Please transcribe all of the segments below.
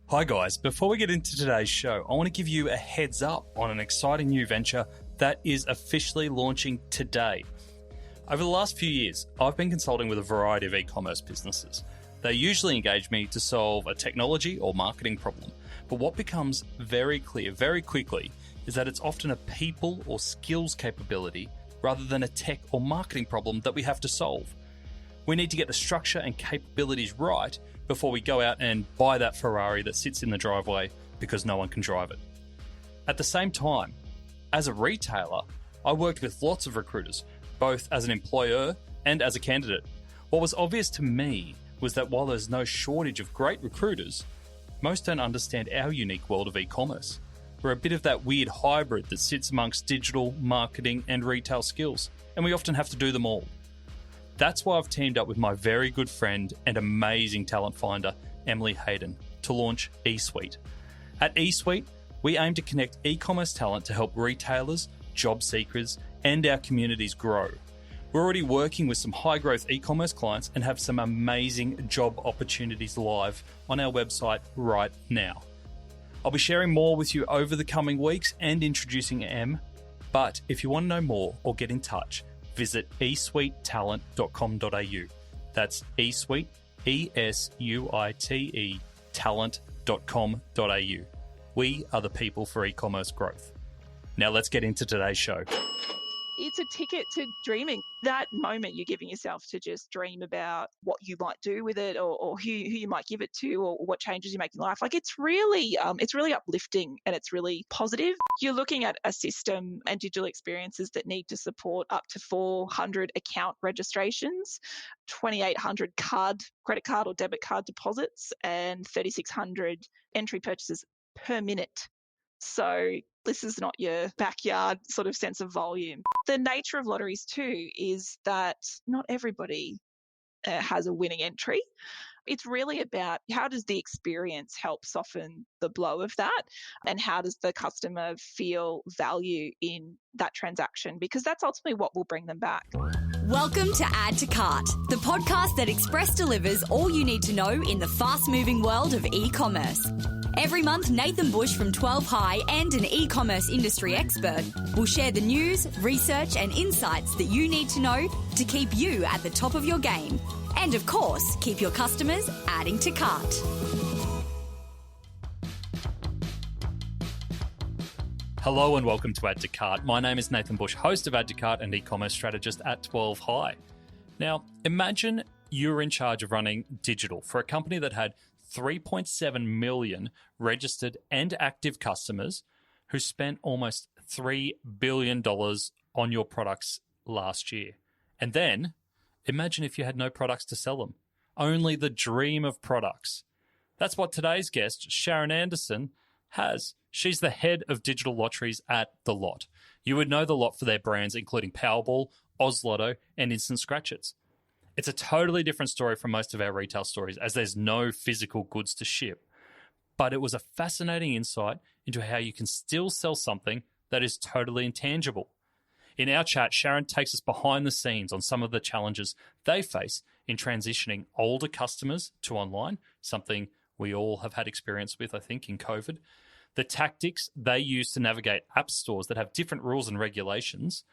Hi guys, before we get into today's show, I want to give you a heads up on an exciting new venture that is officially launching today. Over the last few years, I've been consulting with a variety of e-commerce businesses. They usually engage me to solve a technology or marketing problem, but what becomes very clear very quickly is that it's often a people or skills capability rather than a tech or marketing problem that we have to solve. We need to get the structure and capabilities right before we go out and buy that Ferrari that sits in the driveway because no one can drive it. At the same time, as a retailer, I worked with lots of recruiters, both as an employer and as a candidate. What was obvious to me was that while there's no shortage of great recruiters, most don't understand our unique world of e-commerce. We're a bit of that weird hybrid that sits amongst digital, marketing, and retail skills, and we often have to do them all. That's why I've teamed up with my very good friend and amazing talent finder, Emily Hayden, to launch eSuite. At eSuite, we aim to connect e-commerce talent to help retailers, job seekers, and our communities grow. We're already working with some high-growth e-commerce clients and have some amazing job opportunities live on our website right now. I'll be sharing more with you over the coming weeks and introducing Em, but if you want to know more or get in touch, visit esuitetalent.com.au. That's eSuite, E-S-U-I-T-E, talent.com.au. We are the people for e-commerce growth. Now let's get into today's show. It's a ticket to dreaming. That moment you're giving yourself to just dream about what you might do with it or who you might give it to or what changes you make in life. Like it's really uplifting and it's really positive. You're looking at a system and digital experiences that need to support up to 400 account registrations, 2,800 credit card or debit card deposits, and 3,600 entry purchases per minute. So this is not your backyard sort of sense of volume. The nature of lotteries too is that not everybody has a winning entry. It's really about how does the experience help soften the blow of that and how does the customer feel value in that transaction, because that's ultimately what will bring them back. Welcome to Add to Cart, the podcast that express delivers all you need to know in the fast-moving world of e-commerce. Every month, Nathan Bush from 12 High and an e-commerce industry expert will share the news, research and insights that you need to know to keep you at the top of your game. And of course, keep your customers adding to cart. Hello and welcome to Add to Cart. My name is Nathan Bush, host of Add to Cart and e-commerce strategist at 12 High. Now, imagine you're in charge of running digital for a company that had 3.7 million registered and active customers who spent almost $3 billion on your products last year. And then imagine if you had no products to sell them, only the dream of products. That's what today's guest, Sharon Anderson, has. She's the head of Digital Lotteries at the Lott. You would know the Lott for their brands including Powerball, Lotto, and Instant Scratchits. It's a totally different story from most of our retail stories as there's no physical goods to ship. But it was a fascinating insight into how you can still sell something that is totally intangible. In our chat, Sharon takes us behind the scenes on some of the challenges they face in transitioning older customers to online, something we all have had experience with, I think, in COVID, the tactics they use to navigate app stores that have different rules and regulations,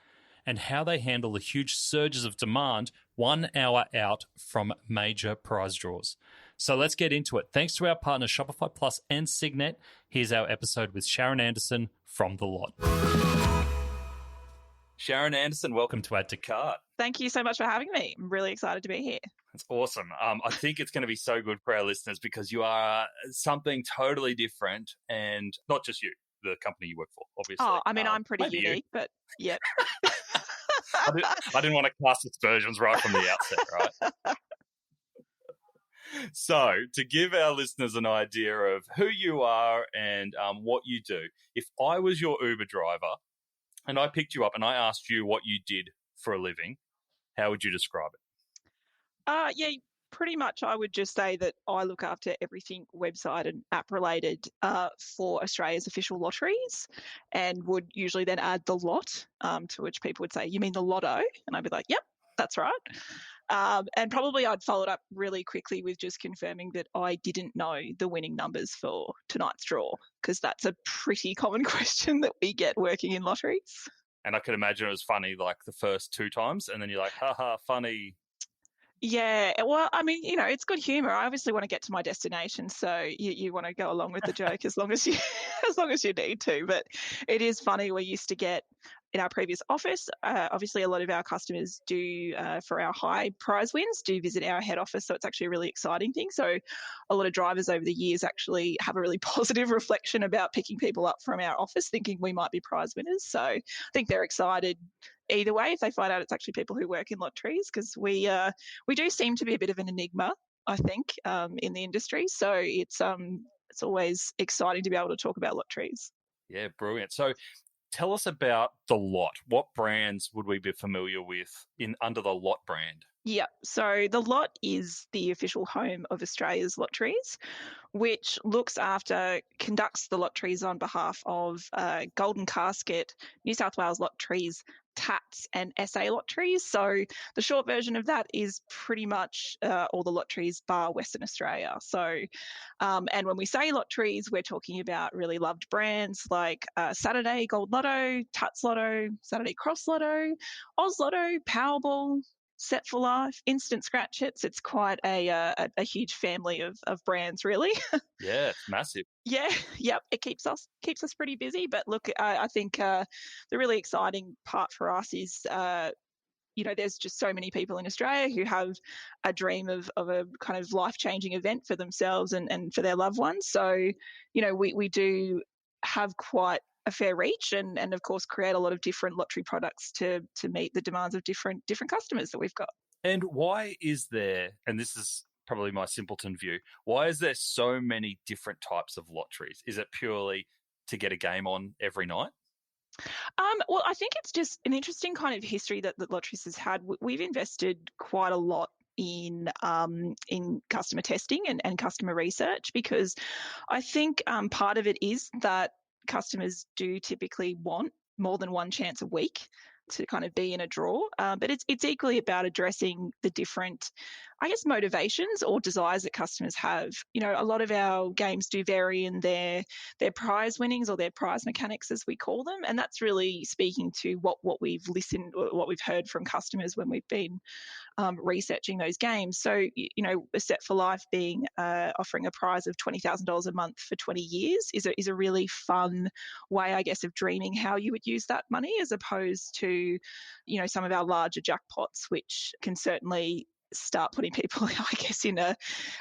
and how they handle the huge surges of demand 1 hour out from major prize draws. So let's get into it. Thanks to our partners Shopify Plus and Signet, here's our episode with Sharon Anderson from the Lott. Sharon Anderson, welcome to Add to Cart. Thank you so much for having me. I'm really excited to be here. That's awesome. I think it's going to be so good for our listeners because you are something totally different, and not just you, the company you work for, obviously. Oh, I mean, I'm pretty unique, but yeah. I didn't want to cast aspersions right from the outset, right? So, to give our listeners an idea of who you are and what you do, if I was your Uber driver and I picked you up and I asked you what you did for a living, how would you describe it? Yeah, pretty much I would just say that I look after everything website and app related for Australia's official lotteries, and would usually then add the Lott, to which people would say, you mean the Lotto? And I'd be like, yep, that's right. And probably I'd followed up really quickly with just confirming that I didn't know the winning numbers for tonight's draw, because that's a pretty common question that we get working in lotteries. And I could imagine it was funny like the first 2 times, and then you're like, haha, funny. Yeah, well, I mean, it's good humor. I obviously want to get to my destination, so you want to go along with the joke as long as you as long as you need to. But it is funny. We used to get in our previous office. Obviously, a lot of our customers do for our high prize wins do visit our head office, so it's actually a really exciting thing. So a lot of drivers over the years actually have a really positive reflection about picking people up from our office, thinking we might be prize winners. So I think they're excited either way if they find out it's actually people who work in lotteries, because we do seem to be a bit of an enigma, I think, in the industry. So it's always exciting to be able to talk about lotteries. Yeah, brilliant. So tell us about the Lott. What brands would we be familiar with under the Lott brand? Yeah, so the Lott is the official home of Australia's lotteries, which conducts the lotteries on behalf of Golden Casket, New South Wales Lotteries, Tatts and SA Lotteries. So the short version of that is pretty much all the lotteries bar Western Australia. So, and when we say lotteries, we're talking about really loved brands like Saturday Gold Lotto, Tatts Lotto, Saturday Cross Lotto, Oz Lotto, Powerball, Set for Life, Instant Scratch Hits. It's quite a huge family of brands, really. Yeah, it's massive. Yeah, yep. It keeps us pretty busy. But look, I think the really exciting part for us is, there's just so many people in Australia who have a dream of a kind of life-changing event for themselves and for their loved ones. So, we do have quite a fair reach and of course create a lot of different lottery products to meet the demands of different customers that we've got. And why is there, and this is probably my simpleton view, why is there so many different types of lotteries? Is it purely to get a game on every night? Well, I think it's just an interesting kind of history that lotteries has had. We've invested quite a lot in customer testing and customer research, because I think part of it is that customers do typically want more than one chance a week to kind of be in a draw. But it's equally about addressing the different, I guess, motivations or desires that customers have. A lot of our games do vary in their prize winnings or their prize mechanics, as we call them, and that's really speaking to what we've heard from customers when we've been researching those games. So, a Set for Life being offering a prize of $20,000 a month for 20 years is a really fun way, I guess, of dreaming how you would use that money, as opposed to, some of our larger jackpots, which can certainly start putting people, I guess, in an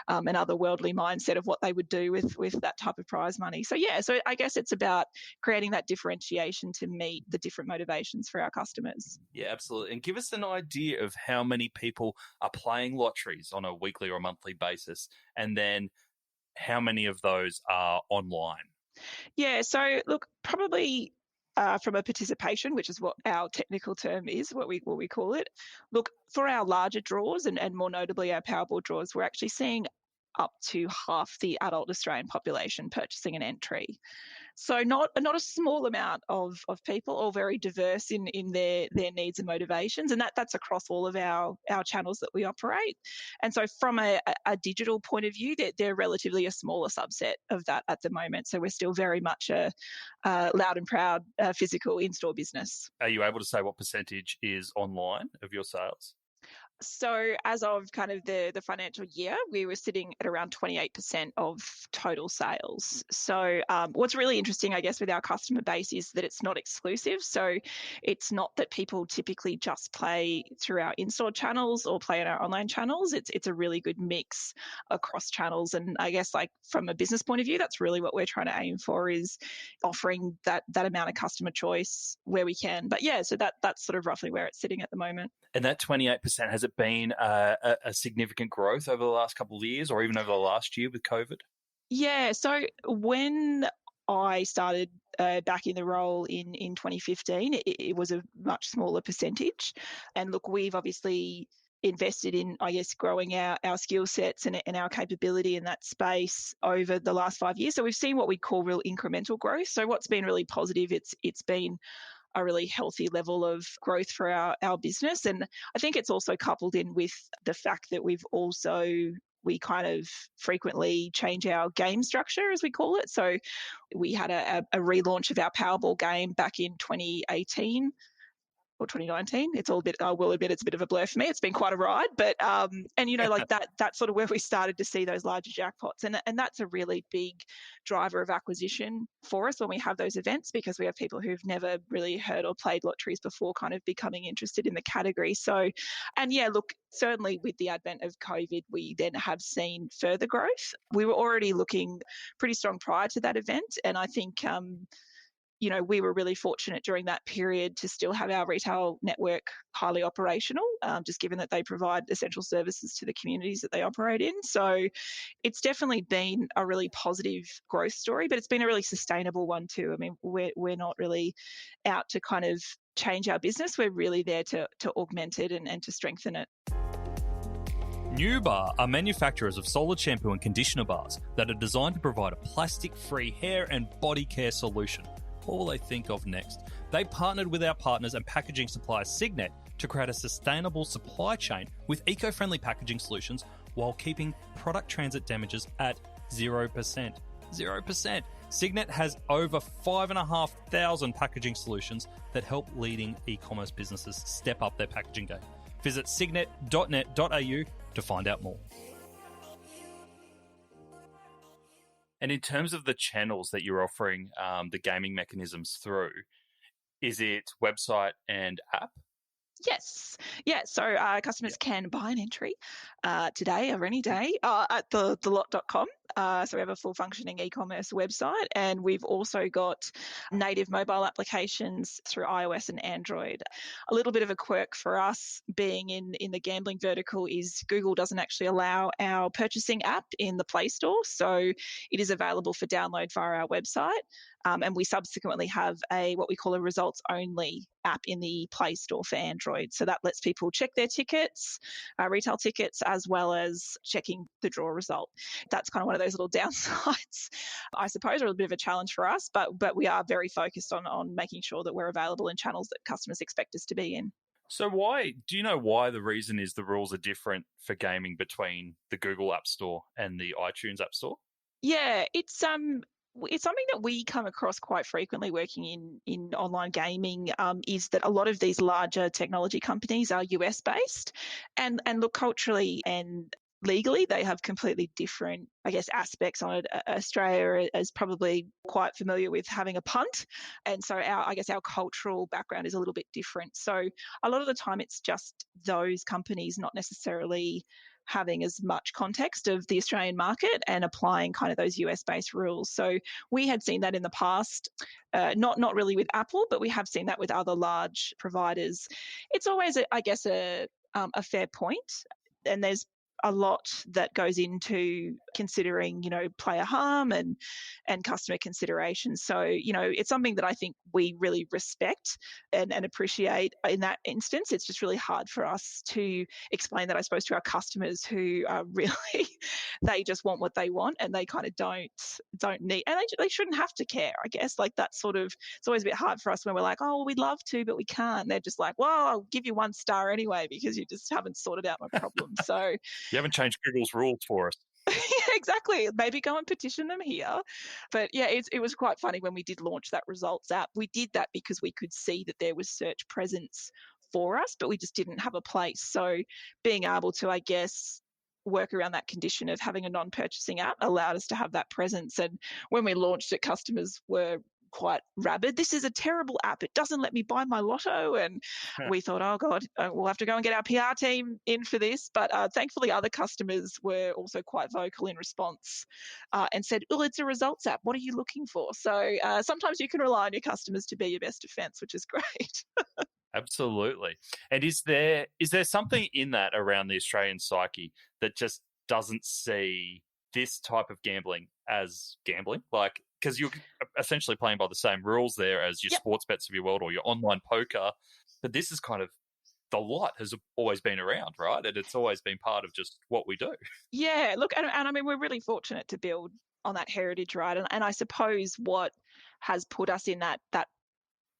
otherworldly mindset of what they would do with that type of prize money. So yeah, so I guess it's about creating that differentiation to meet the different motivations for our customers. Yeah, absolutely. And give us an idea of how many people are playing lotteries on a weekly or monthly basis, and then how many of those are online? Yeah, so look, probably from a participation, which is what our technical term is, what we call it. Look, for our larger draws and more notably our Powerball draws, we're actually seeing up to half the adult Australian population purchasing an entry. So not a small amount of people, all very diverse in their needs and motivations, and that's across all of our channels that we operate. And so from a digital point of view, they're relatively a smaller subset of that at the moment. So we're still very much a loud and proud physical in-store business. Are you able to say what percentage is online of your sales? So as of kind of the financial year, we were sitting at around 28% of total sales. So what's really interesting, I guess, with our customer base is that it's not exclusive. So it's not that people typically just play through our in-store channels or play on our online channels. It's a really good mix across channels. And I guess, like, from a business point of view, that's really what we're trying to aim for, is offering that amount of customer choice where we can. But yeah, so that's sort of roughly where it's sitting at the moment. And that 28%, has it been a significant growth over the last couple of years, or even over the last year with COVID? Yeah, so when I started back in the role in 2015, it was a much smaller percentage. And look, we've obviously invested in, I guess, growing our skill sets and our capability in that space over the last 5 years. So we've seen what we call real incremental growth. So what's been really positive, it's been a really healthy level of growth for our business. And I think it's also coupled in with the fact that we kind of frequently change our game structure, as we call it. So we had a relaunch of our Powerball game back in 2018 or 2019. It's all a bit, I will admit, it's a bit of a blur for me. It's been quite a ride, but and like that's sort of where we started to see those larger jackpots, and that's a really big driver of acquisition for us when we have those events, because we have people who've never really heard or played lotteries before kind of becoming interested in the category. So, and yeah, look, certainly with the advent of COVID, we then have seen further growth. We were already looking pretty strong prior to that event, and I think we were really fortunate during that period to still have our retail network highly operational, just given that they provide essential services to the communities that they operate in. So it's definitely been a really positive growth story, but it's been a really sustainable one too. I mean, we're not really out to kind of change our business. We're really there to augment it and to strengthen it. New Bar are manufacturers of solid shampoo and conditioner bars that are designed to provide a plastic-free hair and body care solution. What will they think of next? They partnered with our partners and packaging supplier Signet to create a sustainable supply chain with eco-friendly packaging solutions while keeping product transit damages at 0%. 0%. Signet has over 5,500 packaging solutions that help leading e-commerce businesses step up their packaging game. Visit signet.net.au to find out more. And in terms of the channels that you're offering the gaming mechanisms through, is it website and app? Yes. Yeah. So customers can buy an entry today or any day at the Lott.com. So we have a full functioning e-commerce website, and we've also got native mobile applications through iOS and Android. A little bit of a quirk for us being in the gambling vertical is Google doesn't actually allow our purchasing app in the Play Store. So it is available for download via our website. And we subsequently have what we call a results only app in the Play Store for Android. So that lets people check their tickets, retail tickets, as well as checking the draw result. That's kind of one of those little downsides, I suppose, or a bit of a challenge for us, but we are very focused on making sure that we're available in channels that customers expect us to be in. So do you know why the reason is the rules are different for gaming between the Google App Store and the iTunes App Store? Yeah, it's something that we come across quite frequently working in online gaming, is that a lot of these larger technology companies are US based, and look, culturally and legally they have completely different, I guess, aspects on it. Australia is probably quite familiar with having a punt, and so our cultural background is a little bit different. So a lot of the time it's just those companies not necessarily having as much context of the Australian market and applying kind of those US-based rules. So we had seen that in the past, not really with Apple, but we have seen that with other large providers. It's always, a fair point, and there's a lot that goes into considering, player harm and customer consideration. So, it's something that I think we really respect and appreciate in that instance. It's just really hard for us to explain that, I suppose, to our customers who are really, they just want what they want and they kind of don't need, and they shouldn't have to care, I guess. Like that sort of, it's always a bit hard for us when we're like, oh, we'd love to, but we can't. They're just like, well, I'll give you 1 star anyway because you just haven't sorted out my problem. So you haven't changed Google's rules for us. Yeah, exactly. Maybe go and petition them here. But yeah, it was quite funny when we did launch that results app. We did that because we could see that there was search presence for us, but we just didn't have a place. So being able to, I guess, work around that condition of having a non-purchasing app allowed us to have that presence. And when we launched it, customers were quite rabid. This is a terrible app. It doesn't let me buy my Lotto. And we thought, oh God, we'll have to go and get our PR team in for this. But thankfully, other customers were also quite vocal in response and said, oh, it's a results app. What are you looking for? So sometimes you can rely on your customers to be your best defense, which is great. Absolutely. And is there something in that around the Australian psyche that just doesn't see this type of gambling as gambling? Like, because you're essentially playing by the same rules there as your sports bets of your world or your online poker. But this is kind of, the lot has always been around, right? And it's always been part of just what we do. Yeah, look, and I mean, we're really fortunate to build on that heritage, right? And I suppose what has put us in that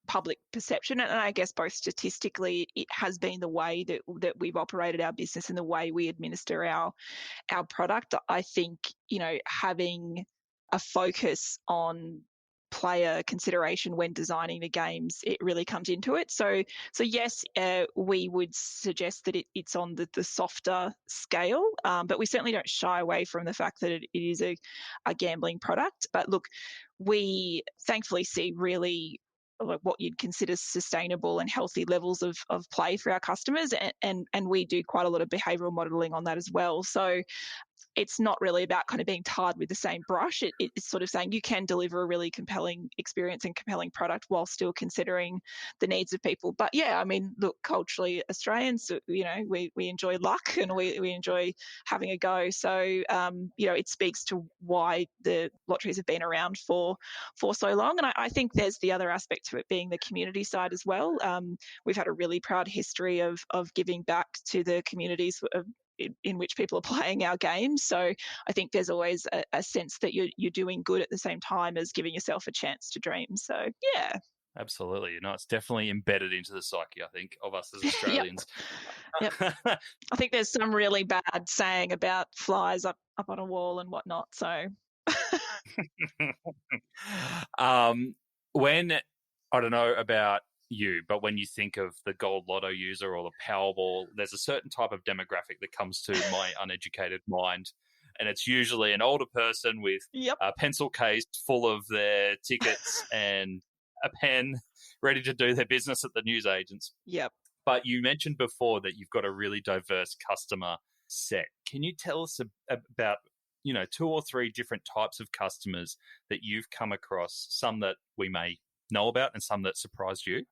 public perception. And I guess both statistically, it has been the way that we've operated our business and the way we administer our product. I think, having a focus on player consideration when designing the games, it really comes into it. So yes, we would suggest that it's on the softer scale, but we certainly don't shy away from the fact that it is a gambling product. But look, we thankfully see really what you'd consider sustainable and healthy levels of play for our customers, and we do quite a lot of behavioural modelling on that as well. So it's not really about kind of being tarred with the same brush. It's sort of saying you can deliver a really compelling experience and compelling product while still considering the needs of people. But yeah, I mean, look, culturally, Australians, we enjoy luck and we enjoy having a go. So, it speaks to why the lotteries have been around for so long. And I think there's the other aspect to it being the community side as well. We've had a really proud history of giving back to the communities in which people are playing our games. So I think there's always a sense that you're doing good at the same time as giving yourself a chance to dream. So yeah. Absolutely. It's definitely embedded into the psyche, I think, of us as Australians. Yep. I think there's some really bad saying about flies up on a wall and whatnot. So when, I don't know about you, but when you think of the gold lotto user or the Powerball, there's a certain type of demographic that comes to my uneducated mind, and it's usually an older person with a pencil case full of their tickets and a pen ready to do their business at the newsagents. Yep. But you mentioned before that you've got a really diverse customer set. Can you tell us about 2 or 3 different types of customers that you've come across, some that we may know about and some that surprised you?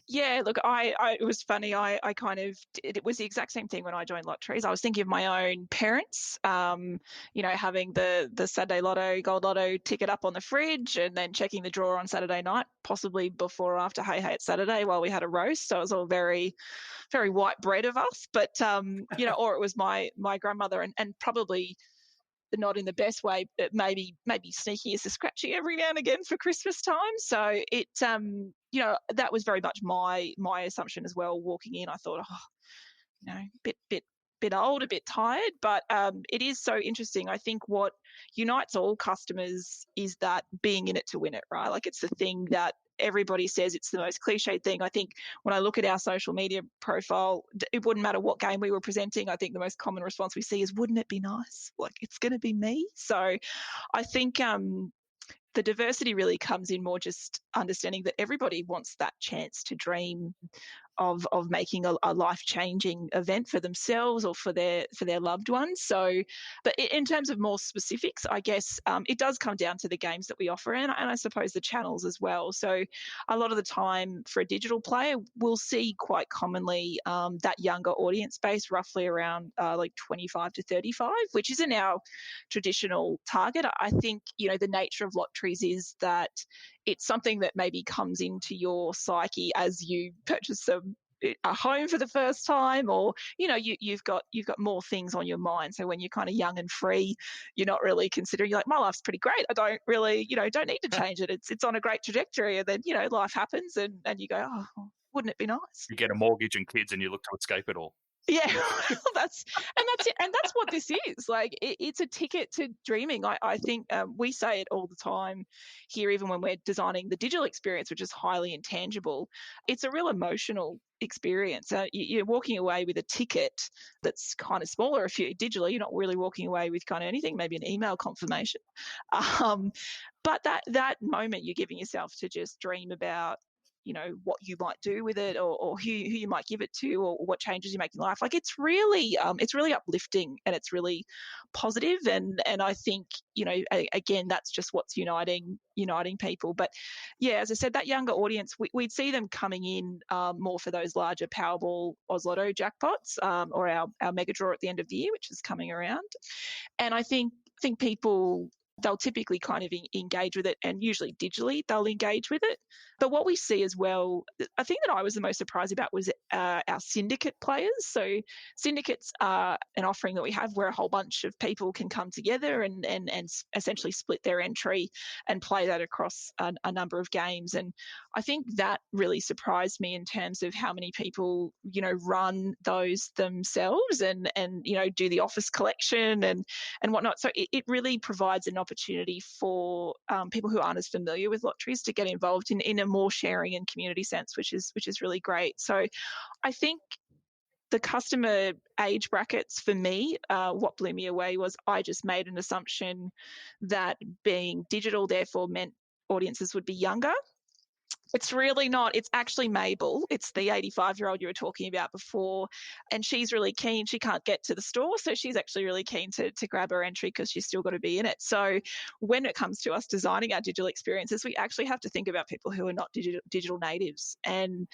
Yeah, look, it was funny. I kind of it was the exact same thing when I joined Lotteries. I was thinking of my own parents, having the Saturday Lotto, Gold Lotto ticket up on the fridge and then checking the drawer on Saturday night, possibly before or after Hey Hey It's Saturday while we had a roast. So it was all very, very white bread of us. But, or it was my grandmother and probably not in the best way, but maybe sneaky as a scratchy every now and again for Christmas time. So it, that was very much my assumption as well. Walking in, I thought, bit old, a bit tired, but it is so interesting. I think what unites all customers is that being in it to win it, right? Like it's the thing that everybody says. It's the most cliched thing. I think when I look at our social media profile, it wouldn't matter what game we were presenting. I think the most common response we see is, wouldn't it be nice? Like it's going to be me. So I think the diversity really comes in more just understanding that everybody wants that chance to dream of making a life-changing event for themselves or for their loved ones. So, but in terms of more specifics, I guess it does come down to the games that we offer and I suppose the channels as well. So a lot of the time for a digital player, we'll see quite commonly that younger audience base, roughly around like 25 to 35, which isn't our traditional target. I think, the nature of lotteries is that it's something that maybe comes into your psyche as you purchase a home for the first time, or you've got more things on your mind. So when you're kind of young and free, you're not really considering, you're like, my life's pretty great, I don't really don't need to change it, it's on a great trajectory. And then life happens and you go, oh, wouldn't it be nice? You get a mortgage and kids and you look to escape it all. Yeah, that's it. And that's what this is. Like, it's a ticket to dreaming. I think we say it all the time here, even when we're designing the digital experience, which is highly intangible. It's a real emotional experience. You're walking away with a ticket that's kind of smaller. If you're digitally, you're not really walking away with kind of anything, maybe an email confirmation. But that moment you're giving yourself to just dream about what you might do with it or who you might give it to or what changes you make in life. Like it's really uplifting and it's really positive. And I think, again, that's just what's uniting people. But yeah, as I said, that younger audience, we'd see them coming in more for those larger Powerball Oz Lotto jackpots or our mega draw at the end of the year, which is coming around. And I think people they'll typically kind of engage with it, and usually digitally they'll engage with it. But what we see as well, I think that I was the most surprised about was our syndicate players. So syndicates are an offering that we have where a whole bunch of people can come together and essentially split their entry and play that across a number of games. And I think that really surprised me in terms of how many people, run those themselves and do the office collection and whatnot. So it really provides an opportunity for people who aren't as familiar with lotteries to get involved in a more sharing and community sense, which is really great. So I think the customer age brackets for me, what blew me away was I just made an assumption that being digital therefore meant audiences would be younger. It's really not. It's actually Mabel. It's the 85-year-old you were talking about before. And she's really keen. She can't get to the store, so she's actually really keen to grab her entry because she's still got to be in it. So when it comes to us designing our digital experiences, we actually have to think about people who are not digital natives and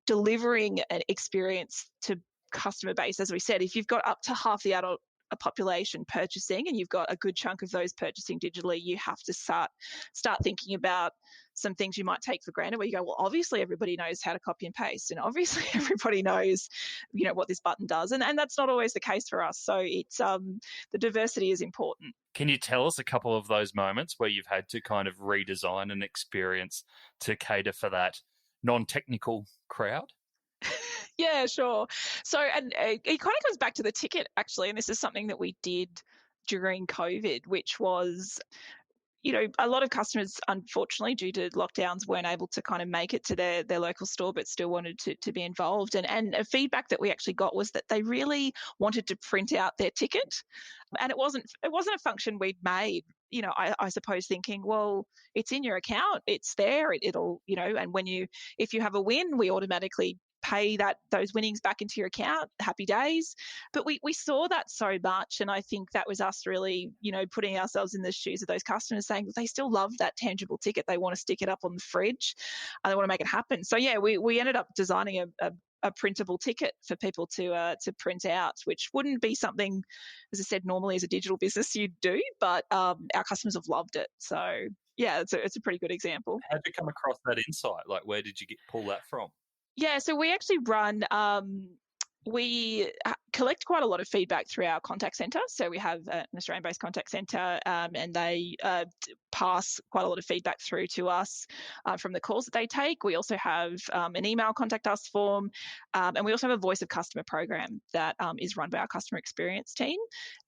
delivering an experience to customer base. As we said, if you've got up to half the adult population purchasing and you've got a good chunk of those purchasing digitally, you have to start thinking about some things you might take for granted where you go, well, obviously everybody knows how to copy and paste, and obviously everybody knows, what this button does. And that's not always the case for us. So it's the diversity is important. Can you tell us a couple of those moments where you've had to kind of redesign an experience to cater for that non-technical crowd? Yeah, sure. So, and it kind of comes back to the ticket, actually, and this is something that we did during COVID, which was, a lot of customers, unfortunately, due to lockdowns, weren't able to kind of make it to their local store, but still wanted to be involved. And a feedback that we actually got was that they really wanted to print out their ticket. And it wasn't a function we'd made, I suppose thinking, well, it's in your account, it's there, it'll, and if you have a win, we automatically pay those winnings back into your account, happy days. But we saw that so much, and I think that was us really, putting ourselves in the shoes of those customers, saying they still love that tangible ticket. They want to stick it up on the fridge and they want to make it happen. So yeah, we ended up designing a printable ticket for people to print out, which wouldn't be something, as I said, normally as a digital business you'd do, but our customers have loved it. So yeah, it's a pretty good example. How did you come across that insight? Like, where did you pull that from? Yeah, so we actually run, we collect quite a lot of feedback through our contact centre. So we have an Australian-based contact centre, and they pass quite a lot of feedback through to us from the calls that they take. We also have an email contact us form, and we also have a voice of customer program that is run by our customer experience team.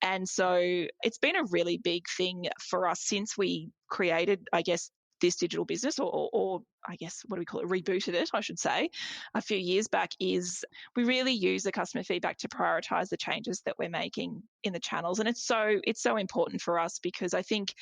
And so it's been a really big thing for us since we created, I guess, this digital business, or I guess, what do we call it, rebooted it, I should say, a few years back, is we really use the customer feedback to prioritise the changes that we're making in the channels. And it's so important for us because I think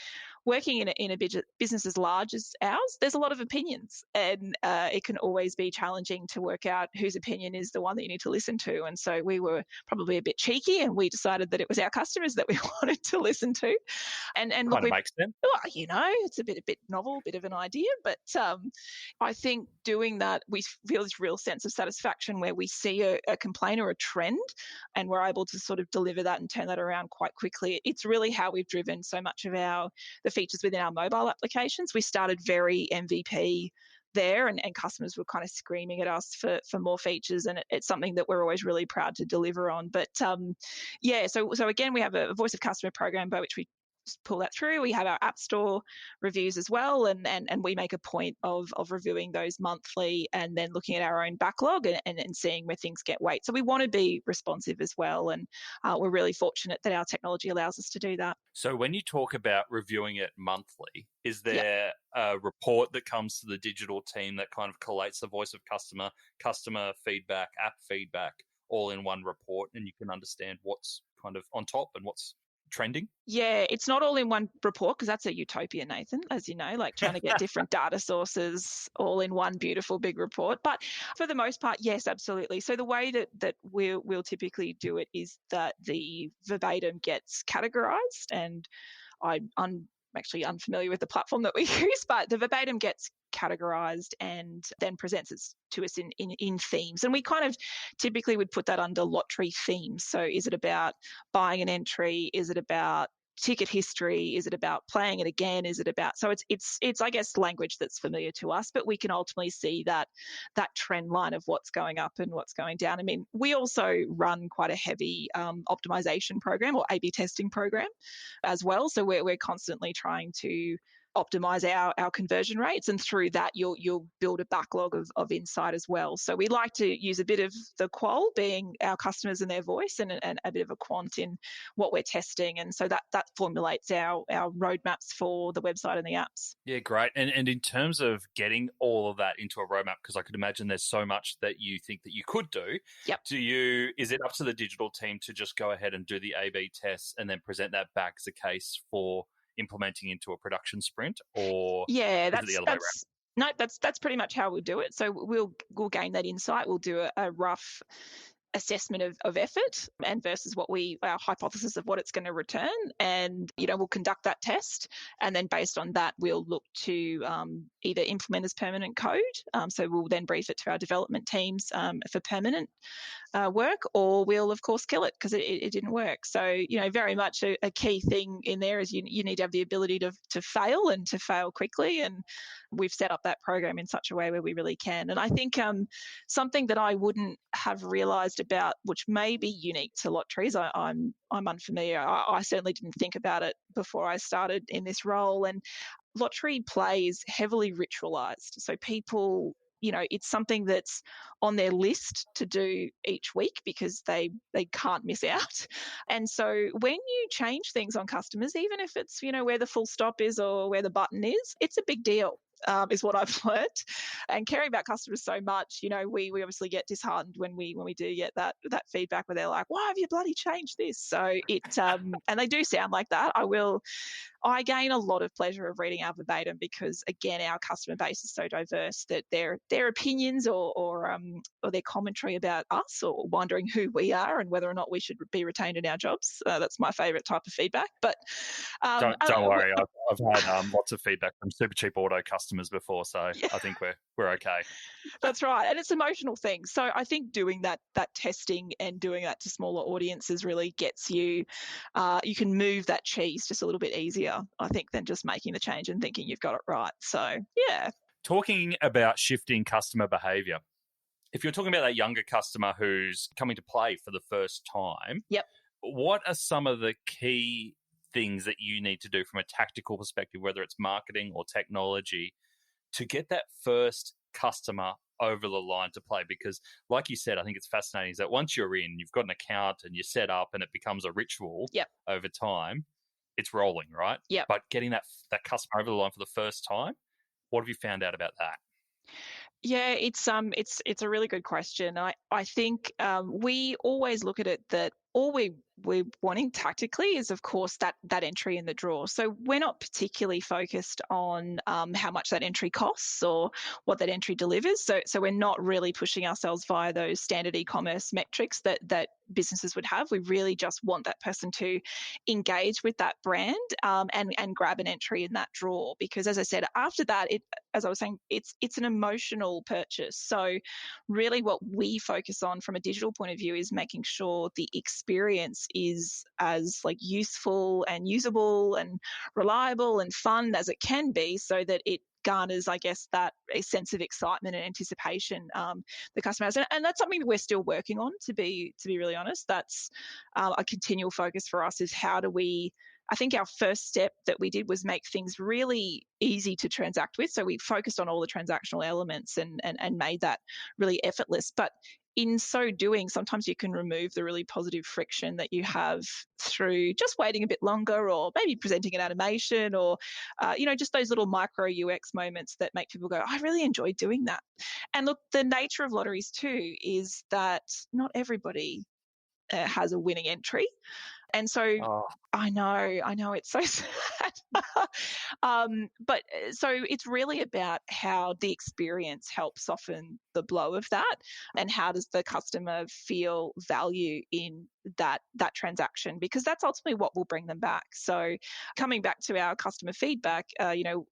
working in a business as large as ours, there's a lot of opinions, and it can always be challenging to work out whose opinion is the one that you need to listen to. And so we were probably a bit cheeky, and we decided that it was our customers that we wanted to listen to. And look, Kind of makes sense. well, it's a bit novel, a bit of an idea, but I think doing that, we feel this real sense of satisfaction where we see a complaint or a trend, and we're able to sort of deliver that and turn that around quite quickly. It's really how we've driven so much of the features within our mobile applications. We started very MVP there, and customers were kind of screaming at us for more features, and it's something that we're always really proud to deliver on. But so again, we have a voice of customer program by which we pull that through. We have our App Store reviews as well, and we make a point of reviewing those monthly and then looking at our own backlog and seeing where things get weight. So we want to be responsive as well, and we're really fortunate that our technology allows us to do that. So when you talk about reviewing it monthly, is there a report that comes to the digital team that kind of collates the voice of customer feedback, app feedback, all in one report, and you can understand what's kind of on top and what's trending? Yeah, it's not all in one report because that's a utopia, Nathan, as you know, like trying to get different data sources all in one beautiful big report. But for the most part, yes, absolutely. So the way that we'll typically do it is that the verbatim gets categorized, and I'm actually unfamiliar with the platform that we use, but the verbatim gets categorized and then presents it to us in themes. And we kind of typically would put that under lottery themes. So is it about buying an entry? Is it about ticket history? Is it about playing it again? Is it about, so it's I guess language that's familiar to us, but we can ultimately see that trend line of what's going up and what's going down. I mean, we also run quite a heavy optimization program or A/B testing program as well. So we're constantly trying to optimize our conversion rates, and through that you'll build a backlog of insight as well. So we like to use a bit of the qual being our customers and their voice, and a bit of a quant in what we're testing, and so that formulates our roadmaps for the website and the apps. Yeah, great. And in terms of getting all of that into a roadmap, because I could imagine there's so much that you think that you could do. Yep. Is it up to the digital team to just go ahead and do the A/B tests and then present that back as a case for implementing into a production sprint, or yeah, is it the other way around? No, that's pretty much how we'll do it. So we'll gain that insight. We'll do a rough assessment of effort and versus our hypothesis of what it's going to return, and we'll conduct that test, and then based on that we'll look to either implement as permanent code, so we'll then brief it to our development teams for permanent work, or we'll of course kill it because it didn't work. So very much a key thing in there is you need to have the ability to fail, and to fail quickly, and we've set up that program in such a way where we really can. And I think something that I wouldn't have realised about, which may be unique to lotteries, I'm unfamiliar. I certainly didn't think about it before I started in this role. And lottery play is heavily ritualised. So people, it's something that's on their list to do each week because they can't miss out. And so when you change things on customers, even if it's, where the full stop is or where the button is, it's a big deal. Is what I've learned. And caring about customers so much, we obviously get disheartened when we do get that feedback where they're like, why have you bloody changed this? So it and they do sound like that. I gain a lot of pleasure of reading our verbatim because, again, our customer base is so diverse that their opinions or their commentary about us, or wondering who we are and whether or not we should be retained in our jobs. That's my favourite type of feedback. But don't worry, I've had lots of feedback from Super Cheap Auto customers before, so yeah. I think we're okay. That's right, and it's emotional things. So I think doing that testing and doing that to smaller audiences really gets you. You can move that cheese just a little bit easier, I think, than just making the change and thinking you've got it right. So yeah. Talking about shifting customer behaviour, if you're talking about that younger customer who's coming to play for the first time, yep, what are some of the key things that you need to do from a tactical perspective, whether it's marketing or technology, to get that first customer over the line to play? Because like you said, I think it's fascinating is that once you're in, you've got an account and you're set up and it becomes a ritual. Yep. Over time, it's rolling, right? Yep. But getting that customer over the line for the first time, what have you found out about that? Yeah, it's a really good question. I think we always look at it that all we're wanting tactically is, of course, that entry in the draw. So we're not particularly focused on how much that entry costs or what that entry delivers. So we're not really pushing ourselves via those standard e-commerce metrics that businesses would have. We really just want that person to engage with that brand and grab an entry in that draw. Because as I said, after that, as I was saying, it's an emotional purchase. So really what we focus on from a digital point of view is making sure the experience is as useful and usable and reliable and fun as it can be, so that it garners, I guess, that a sense of excitement and anticipation the customer has. And that's something that we're still working on, to be really honest. That's a continual focus for us, is how do we, I think our first step that we did was make things really easy to transact with. So we focused on all the transactional elements and made that really effortless. But in so doing, sometimes you can remove the really positive friction that you have through just waiting a bit longer, or maybe presenting an animation, or just those little micro UX moments that make people go, I really enjoyed doing that. And look, the nature of lotteries too is that not everybody has a winning entry. And so I know it's so sad. But so it's really about how the experience helps soften the blow of that, and how does the customer feel value in that transaction, because that's ultimately what will bring them back. So coming back to our customer feedback,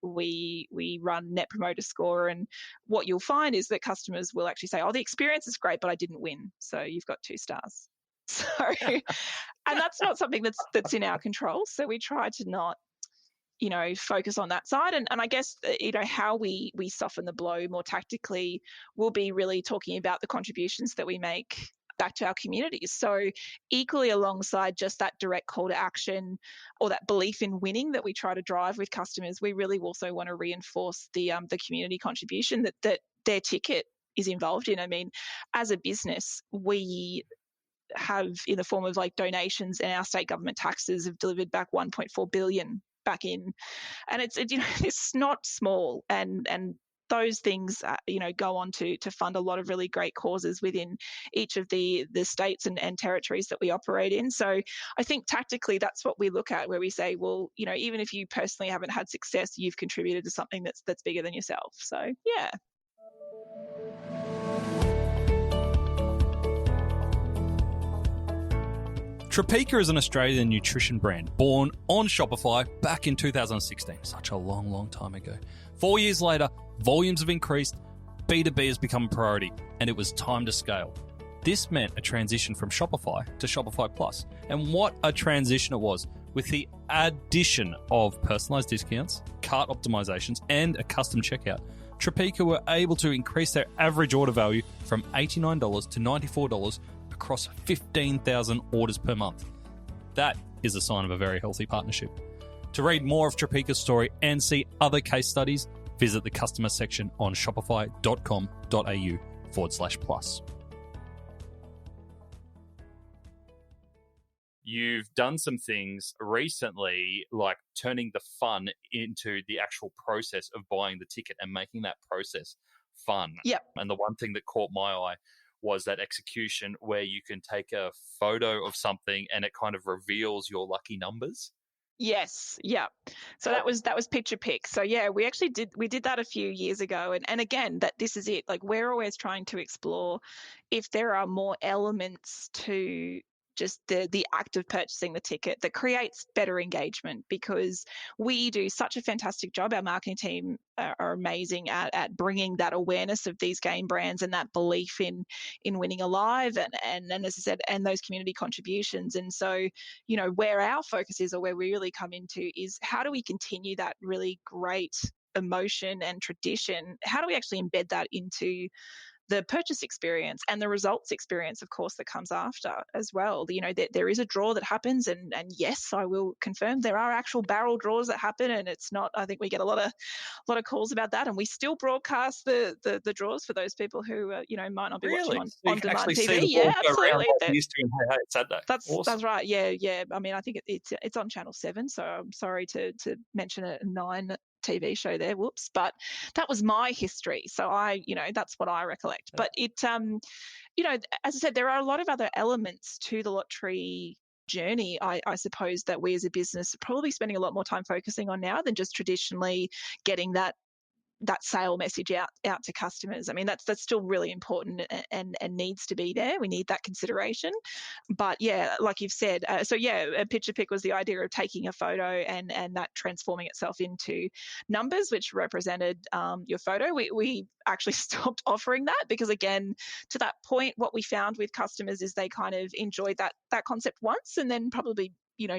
we run Net Promoter Score, and what you'll find is that customers will actually say, oh, the experience is great, but I didn't win. So you've got 2 stars. So, and that's not something that's in our control. So we try to not, focus on that side. And I guess, how we soften the blow more tactically will be really talking about the contributions that we make back to our communities. So equally alongside just that direct call to action or that belief in winning that we try to drive with customers, we really also want to reinforce the community contribution that their ticket is involved in. I mean, as a business, we have in the form of like donations, and our state government taxes have delivered back 1.4 billion back in, and it's it's not small, and those things go on to fund a lot of really great causes within each of the states and territories that we operate in. So I think tactically that's what we look at, where we say, well, even if you personally haven't had success, you've contributed to something that's bigger than yourself. So yeah. Topeka is an Australian nutrition brand born on Shopify back in 2016. Such a long, long time ago. 4 years later, volumes have increased, B2B has become a priority, and it was time to scale. This meant a transition from Shopify to Shopify Plus. And what a transition it was, with the addition of personalized discounts, cart optimizations, and a custom checkout. Topeka were able to increase their average order value from $89 to $94 across 15,000 orders per month. That is a sign of a very healthy partnership. To read more of Topeka's story and see other case studies, visit the customer section on shopify.com.au/plus. You've done some things recently, like turning the fun into the actual process of buying the ticket and making that process fun. Yep. And the one thing that caught my eye was that execution where you can take a photo of something and it kind of reveals your lucky numbers. Yes, yeah. So that was picture pick. So yeah, we did that a few years ago, and again, that this is it. Like, we're always trying to explore if there are more elements to just the act of purchasing the ticket that creates better engagement, because we do such a fantastic job. Our marketing team are amazing at bringing that awareness of these game brands and that belief in winning alive, and as I said, and those community contributions. And so, where our focus is, or where we really come into, is how do we continue that really great emotion and tradition? How do we actually embed that into the purchase experience and the results experience, of course, that comes after as well? There is a draw that happens, and yes, I will confirm there are actual barrel draws that happen, and it's not. I think we get a lot of calls about that, and we still broadcast the draws for those people who might not be watching on demand TV. Yeah, absolutely. That's awesome. That's right. Yeah. I mean, I think it's on Channel 7, so I'm sorry to mention a 9 TV show there, whoops, but that was my history, so that's what I recollect. But it as I said, there are a lot of other elements to the lottery journey, I suppose, that we as a business are probably spending a lot more time focusing on now than just traditionally getting that sale message out to customers. I mean, that's still really important and needs to be there. We need that consideration. But yeah, like you've said, a picture pick was the idea of taking a photo and that transforming itself into numbers, which represented your photo. We actually stopped offering that because, again, to that point, what we found with customers is they kind of enjoyed that concept once and then probably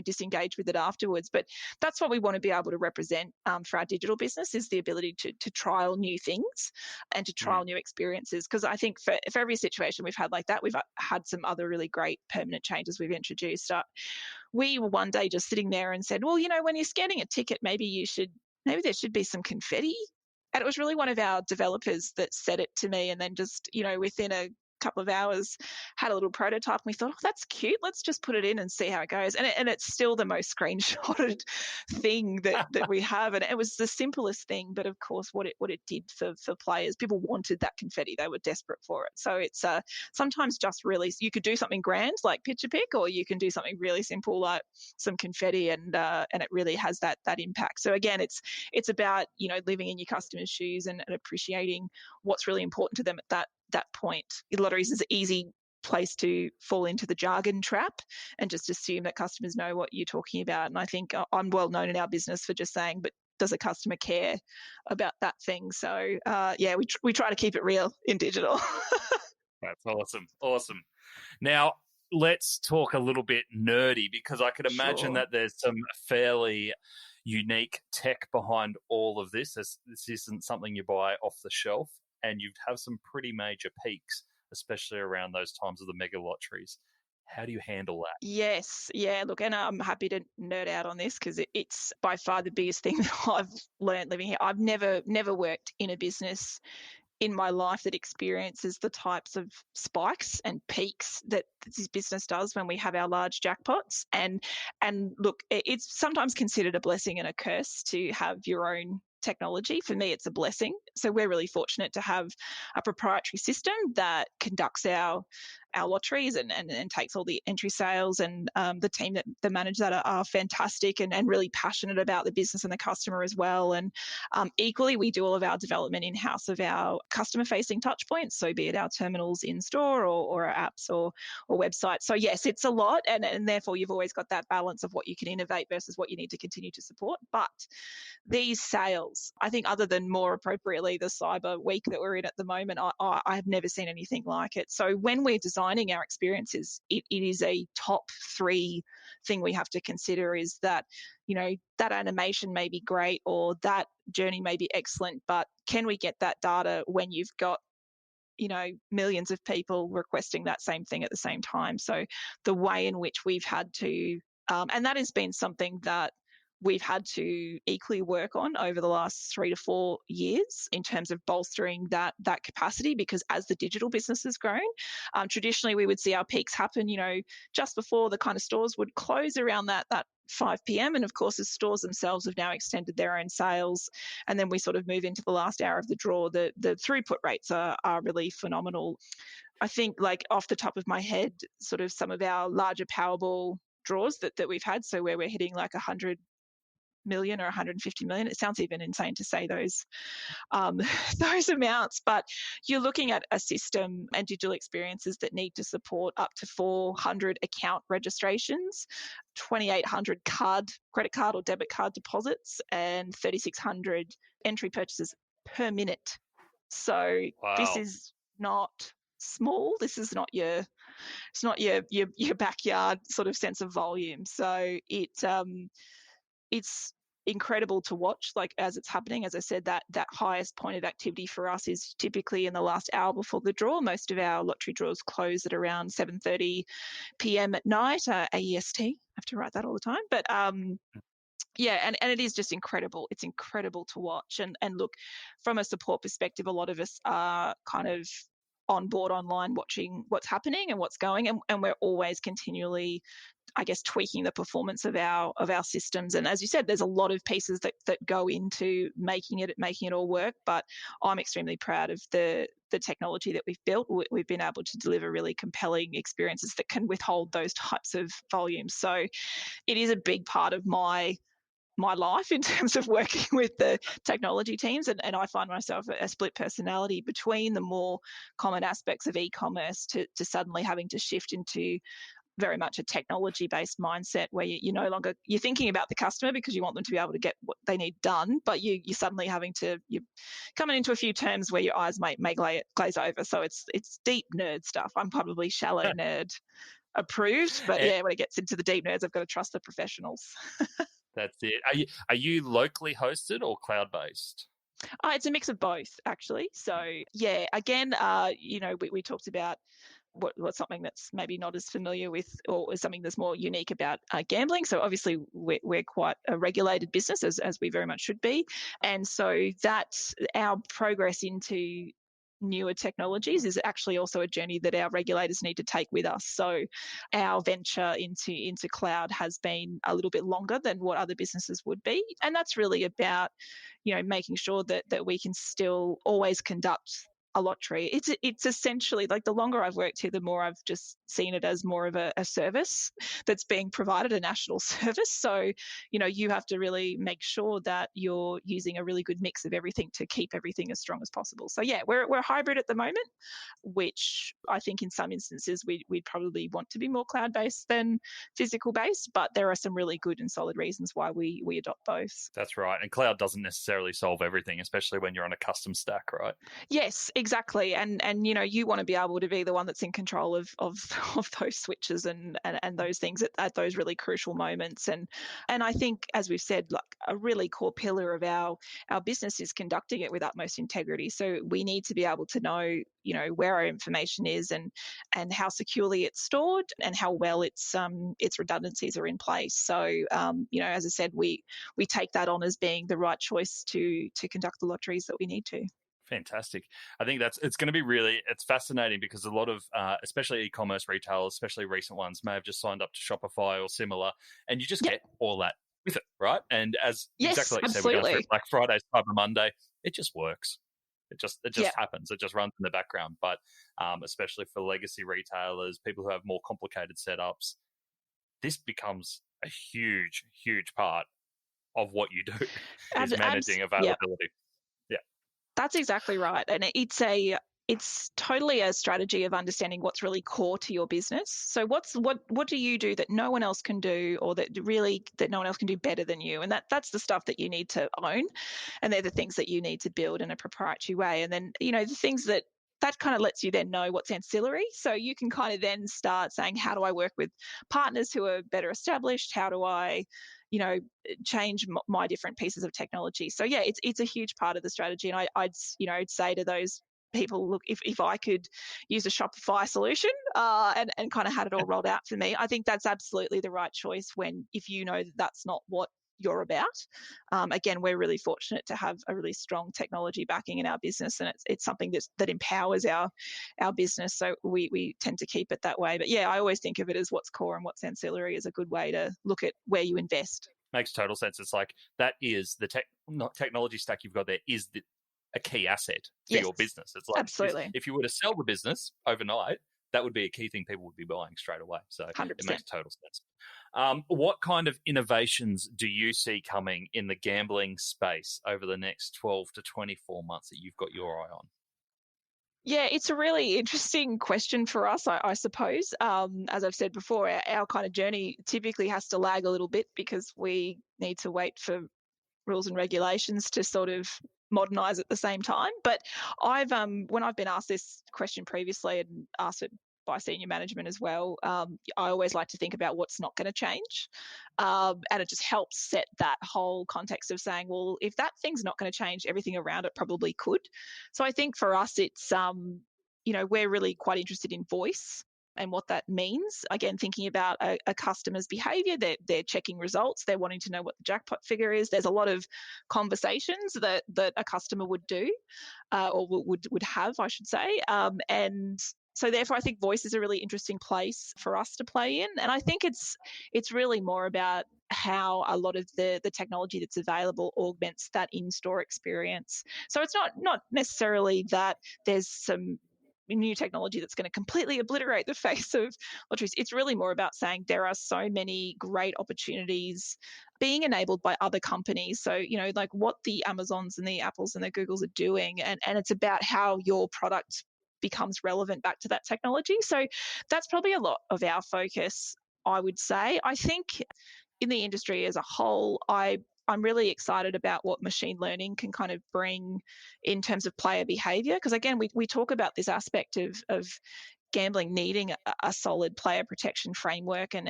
disengage with it afterwards. But that's what we want to be able to represent for our digital business, is the ability to trial new things and to trial new experiences. Because I think for every situation we've had like that, we've had some other really great permanent changes we've introduced. We were one day just sitting there and said, well, when you're scanning a ticket, maybe there should be some confetti. And it was really one of our developers that said it to me, and then just, within a couple of hours had a little prototype, and we thought, oh, that's cute, let's just put it in and see how it goes. And it's still the most screenshotted thing that we have, and it was the simplest thing, but of course what it did for players, people wanted that confetti, they were desperate for it. So it's sometimes just really, you could do something grand like picture pick, or you can do something really simple like some confetti, and it really has that impact. So again, it's about living in your customers' shoes and appreciating what's really important to them at that point. Lotteries is an easy place to fall into the jargon trap and just assume that customers know what you're talking about. And I think I'm well known in our business for just saying, but does a customer care about that thing? So we try to keep it real in digital. That's awesome. Now, let's talk a little bit nerdy, because I could imagine Sure. that there's some fairly unique tech behind all of this. This isn't something you buy off the shelf, and you'd have some pretty major peaks, especially around those times of the mega lotteries. How do you handle that? Yes. Yeah. Look, and I'm happy to nerd out on this because it's by far the biggest thing that I've learned living here. I've never worked in a business in my life that experiences the types of spikes and peaks that this business does when we have our large jackpots. And look, it's sometimes considered a blessing and a curse to have your own technology. For me, it's a blessing. So we're really fortunate to have a proprietary system that conducts our lotteries and takes all the entry sales, and the team that manage that are fantastic and really passionate about the business and the customer as well. And equally, we do all of our development in-house of our customer-facing touch points, so be it our terminals in-store or our apps or websites. So yes, it's a lot, and therefore you've always got that balance of what you can innovate versus what you need to continue to support. But these sales, I think, other than more appropriately the cyber week that we're in at the moment, I have never seen anything like it. So when we're designing our experiences, it is a top 3 thing we have to consider, is that, that animation may be great or that journey may be excellent, but can we get that data when you've got millions of people requesting that same thing at the same time? So the way in which we've had to, and that has been something that we've had to equally work on over the last 3 to 4 years in terms of bolstering that capacity, because as the digital business has grown, traditionally we would see our peaks happen, just before the kind of stores would close around that 5 p.m. And of course, the stores themselves have now extended their own sales. And then we sort of move into the last hour of the draw. The throughput rates are really phenomenal. I think, like, off the top of my head, sort of some of our larger Powerball draws that we've had, so where we're hitting like 100 million or 150 million. It sounds even insane to say those those amounts, but you're looking at a system and digital experiences that need to support up to 400 account registrations, 2,800 credit card or debit card deposits, and 3,600 entry purchases per minute. So this Wow. is not small. This is not your backyard sort of sense of volume. So it's incredible to watch, like, as it's happening. As I said, that highest point of activity for us is typically in the last hour before the draw. Most of our lottery draws close at around 7:30 p.m. at night, AEST. I have to write that all the time. But yeah, and it is just incredible. It's incredible to watch. And look, from a support perspective, a lot of us are kind of on board online watching what's happening and what's going, and we're always continually, I guess, tweaking the performance of our systems. And as you said, there's a lot of pieces that go into making it all work. But I'm extremely proud of the technology that we've built. We've been able to deliver really compelling experiences that can withhold those types of volumes. So it is a big part of my life in terms of working with the technology teams. And I find myself a split personality between the more common aspects of e-commerce to suddenly having to shift into very much a technology-based mindset where you're no longer, you're thinking about the customer because you want them to be able to get what they need done, but you're suddenly having to, you're coming into a few terms where your eyes may glaze over. So it's deep nerd stuff. I'm probably shallow nerd approved, but yeah, when it gets into the deep nerds, I've got to trust the professionals. That's it. Are you locally hosted or cloud-based? It's a mix of both, actually. So yeah, again, we talked about what's something that's maybe not as familiar with, or something that's more unique about gambling. So obviously we're quite a regulated business, as we very much should be. And so that's our progress into newer technologies is actually also a journey that our regulators need to take with us. So our venture into cloud has been a little bit longer than what other businesses would be. And that's really about, making sure that we can still always conduct a lottery. It's essentially, like, the longer I've worked here, the more I've just seen it as more of a service that's being provided, a national service. So, you have to really make sure that you're using a really good mix of everything to keep everything as strong as possible. So yeah, we're hybrid at the moment, which I think in some instances we'd probably want to be more cloud-based than physical-based, but there are some really good and solid reasons why we adopt both. That's right. And cloud doesn't necessarily solve everything, especially when you're on a custom stack, right? Yes, Exactly. And you want to be able to be the one that's in control of those switches and those things at those really crucial moments. And I think, as we've said, like a really core pillar of our business is conducting it with utmost integrity. So we need to be able to know, where our information is and how securely it's stored and how well its redundancies are in place. So as I said, we take that on as being the right choice to conduct the lotteries that we need to. Fantastic. I think it's going to be it's fascinating because a lot of, especially e-commerce retailers, especially recent ones, may have just signed up to Shopify or similar, and you just get all that with it, right? And yes, exactly like you said, we're going through Black Friday, Cyber Monday, it just works. It just happens. It just runs in the background. But especially for legacy retailers, people who have more complicated setups, this becomes a huge, huge part of what you do is managing availability. That's exactly right. And it's totally a strategy of understanding what's really core to your business. So what do you do that no one else can do, or that no one else can do better than you? And that's the stuff that you need to own. And they're the things that you need to build in a proprietary way. And then, the things that kind of lets you then know what's ancillary. So you can kind of then start saying, how do I work with partners who are better established? How do I, change my different pieces of technology? So yeah, it's a huge part of the strategy. And I'd say to those people, look, if I could use a Shopify solution and kind of had it all rolled out for me, I think that's absolutely the right choice if you know that that's not what you're about. Again, we're really fortunate to have a really strong technology backing in our business, and it's something that empowers our business. So we tend to keep it that way. But yeah, I always think of it as what's core and what's ancillary is a good way to look at where you invest. Makes total sense. It's like that is the technology stack you've got there is a key asset for your business. It's like absolutely. If you were to sell the business overnight, that would be a key thing people would be buying straight away. So 100%. It makes total sense. What kind of innovations do you see coming in the gambling space over the next 12 to 24 months that you've got your eye on? Yeah, it's a really interesting question for us, I suppose. As I've said before, our kind of journey typically has to lag a little bit because we need to wait for rules and regulations to sort of modernize at the same time. But when I've been asked this question previously and asked it by senior management as well, I always like to think about what's not going to change. And it just helps set that whole context of saying, well, if that thing's not going to change, everything around it probably could. So I think for us, it's, we're really quite interested in voice and what that means. Again, thinking about a customer's behaviour, they're checking results, they're wanting to know what the jackpot figure is. There's a lot of conversations that a customer would do or would have, I should say. And so therefore, I think voice is a really interesting place for us to play in. And I think it's really more about how a lot of the technology that's available augments that in-store experience. So it's not necessarily that there's some new technology that's going to completely obliterate the face of lotteries. It's really more about saying there are so many great opportunities being enabled by other companies. So, like what the Amazons and the Apples and the Googles are doing. And it's about how your product becomes relevant back to that technology. So that's probably a lot of our focus, I would say. I think in the industry as a whole, I'm really excited about what machine learning can kind of bring in terms of player behavior. Because again, we talk about this aspect of gambling needing a solid player protection framework and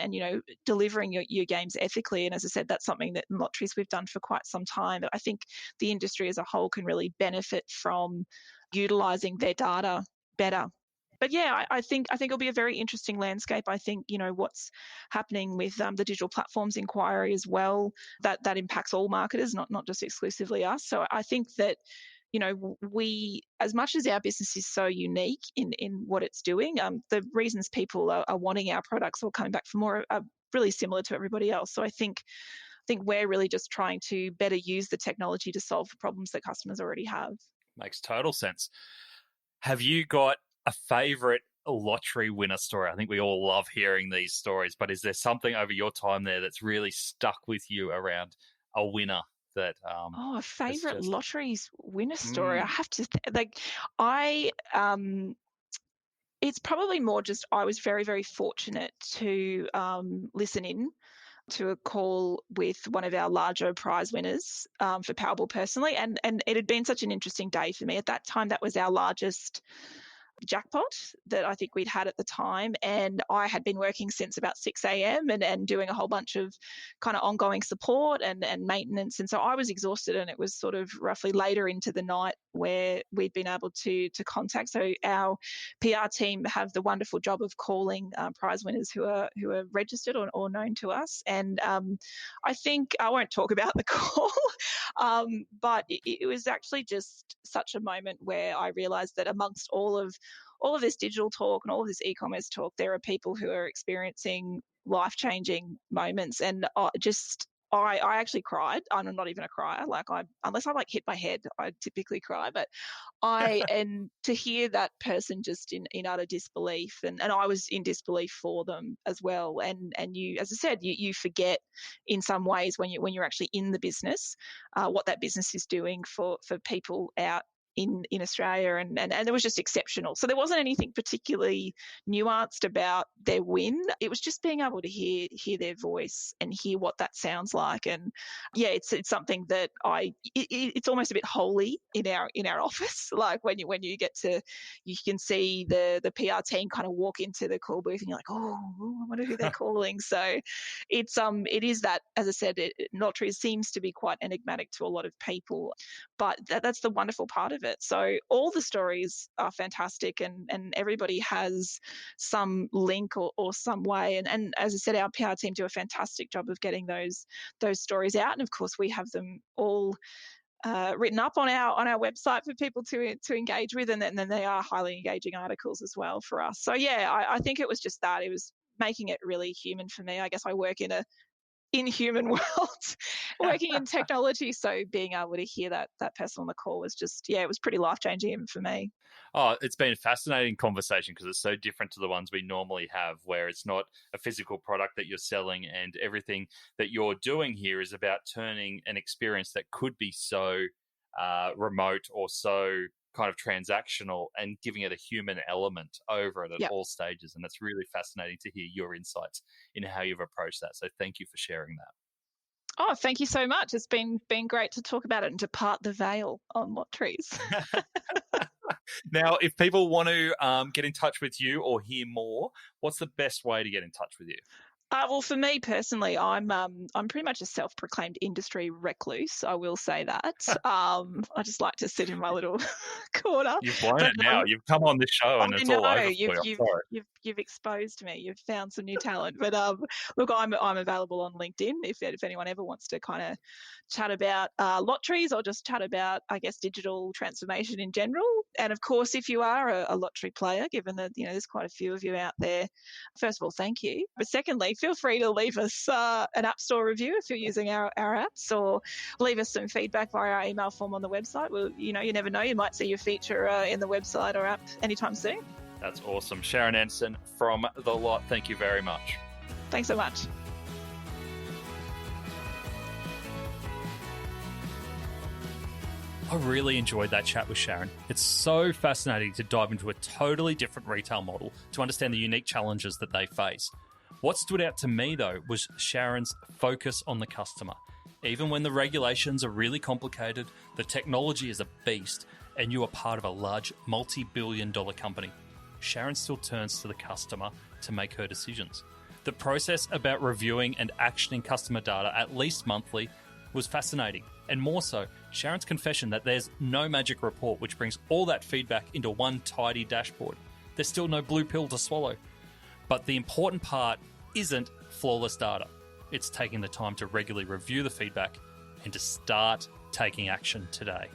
delivering your games ethically. And as I said, that's something that in lotteries we've done for quite some time. But I think the industry as a whole can really benefit from utilising their data better. But yeah, I think it'll be a very interesting landscape. I think what's happening with the digital platforms inquiry as well, that impacts all marketers, not just exclusively us. So I think that we, as much as our business is so unique in what it's doing, the reasons people are wanting our products or coming back for more are really similar to everybody else. So I think we're really just trying to better use the technology to solve the problems that customers already have. Makes total sense. Have you got a favourite lottery winner story? I think we all love hearing these stories, but is there something over your time there that's really stuck with you around a winner that a favourite lotteries winner story? I have to it's probably more just I was very, very fortunate to listen in to a call with one of our larger prize winners for Powerball personally. And it had been such an interesting day for me. At that time, that was our largest jackpot that I think we'd had at the time. And I had been working since about 6 a.m. and doing a whole bunch of kind of ongoing support and maintenance. And so I was exhausted, and it was sort of roughly later into the night where we'd been able to contact. So our PR team have the wonderful job of calling prize winners who are registered or known to us. And I think I won't talk about the call, but it was actually just such a moment where I realized that amongst all of this digital talk and all of this e-commerce talk, there are people who are experiencing life-changing moments. And I actually cried. I'm not even a crier. Unless I hit my head, I typically cry. But and to hear that person just in utter disbelief, and I was in disbelief for them as well. And you, as I said, you forget in some ways when you're actually in the business, what that business is doing for people out in Australia, and it was just exceptional. So there wasn't anything particularly nuanced about their win. It was just being able to hear their voice and hear what that sounds like. And yeah, it's something that it's almost a bit holy in our office. Like when you get to, you can see the PR team kind of walk into the call booth and you're like, oh, I wonder who they're calling. So it is that, as I said, lottery seems to be quite enigmatic to a lot of people, but that's the wonderful part of it. So all the stories are fantastic, and everybody has some link or some way. And as I said, our PR team do a fantastic job of getting those stories out. And of course, we have them all written up on our website for people to engage with, and then they are highly engaging articles as well for us. So yeah, I think it was just that. It was making it really human for me. I guess I work in a inhuman world, working in technology, so being able to hear that person on the call was just, it was pretty life-changing even for me. Oh, it's been a fascinating conversation because it's so different to the ones we normally have, where it's not a physical product that you're selling, and everything that you're doing here is about turning an experience that could be so remote or so kind of transactional and giving it a human element over it at all stages. And it's really fascinating to hear your insights in how you've approached that. So thank you for sharing that. Oh, thank you so much. It's been great to talk about it and to part the veil on lotteries. Now, if people want to get in touch with you or hear more, what's the best way to get in touch with you? Well, for me personally, I'm pretty much a self-proclaimed industry recluse. I will say that. I just like to sit in my little corner. You've blown it now. You've come on this show and it's all over for you. You've exposed me. You've found some new talent. But look, I'm available on LinkedIn if anyone ever wants to kind of chat about lotteries or just chat about, I guess, digital transformation in general. And of course, if you are a lottery player, given that there's quite a few of you out there, first of all, thank you. But secondly, feel free to leave us an App Store review if you're using our apps, or leave us some feedback via our email form on the website. Well, you never know, you might see your feature in the website or app anytime soon. That's awesome. Sharon Anderson from The Lott, thank you very much. Thanks so much. I really enjoyed that chat with Sharon. It's so fascinating to dive into a totally different retail model to understand the unique challenges that they face. What stood out to me, though, was Sharon's focus on the customer. Even when the regulations are really complicated, the technology is a beast, and you are part of a large multi-billion-dollar company, Sharon still turns to the customer to make her decisions. The process about reviewing and actioning customer data at least monthly was fascinating. And more so, Sharon's confession that there's no magic report which brings all that feedback into one tidy dashboard. There's still no blue pill to swallow. But the important part isn't flawless data. It's taking the time to regularly review the feedback and to start taking action today.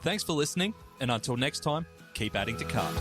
Thanks for listening, and until next time, keep adding to cart.